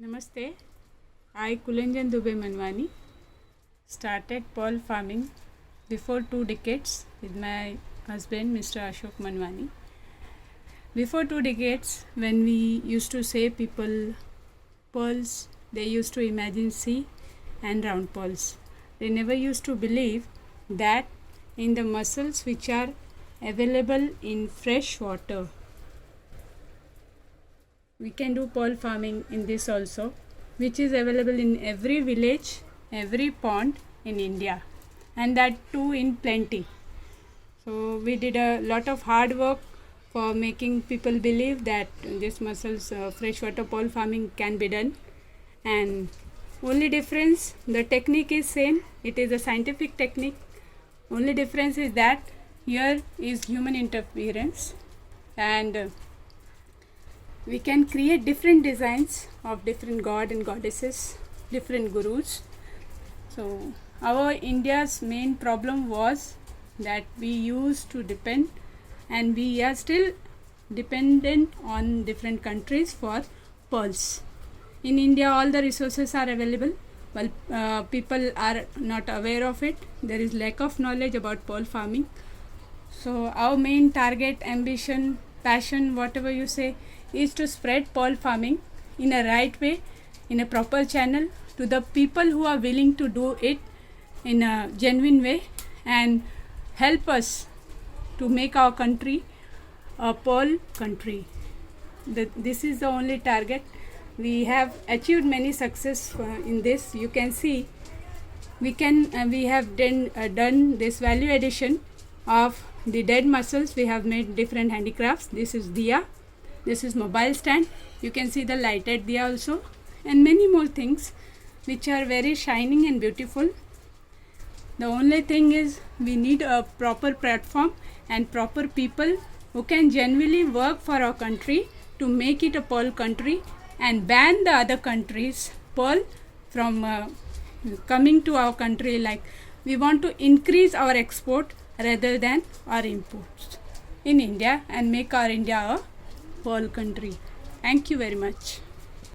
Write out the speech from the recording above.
Namaste. I, Kulanjan Dubey Manwani, started pearl farming before 2 decades with my husband, Mr. Ashok Manwani. Before 2 decades, when we used to say people pearls, they used to imagine sea and round pearls. They never used to believe that in the mussels which are available in fresh water, we can do pearl farming in this also, which is available in every village, every pond in India, and that too in plenty. So we did a lot of hard work for making people believe that this mussels freshwater pearl farming can be done. And only difference, the technique is same, it is a scientific technique. Only difference is that here is human interference, and we can create different designs of different god and goddesses, different gurus. So our India's main problem was that we used to depend, and we are still dependent on different countries for pearls. In India all the resources are available, but people are not aware of it. There is lack of knowledge about pearl farming. So our main target, ambition, passion, whatever you say, is to spread pearl farming in a right way, in a proper channel, to the people who are willing to do it in a genuine way and help us to make our country a pearl country. This is the only target. We have achieved many success in this. You can see we have done this value addition of the dead mussels. We have made different handicrafts. This is diya, this is mobile stand, you can see the lighted diya also, and many more things which are very shining and beautiful. The only thing is we need a proper platform and proper people who can genuinely work for our country to make it a pearl country and ban the other countries' pearl from coming to our country. Like, we want to increase our export rather than our imports in India and make our India a pearl country. Thank you very much.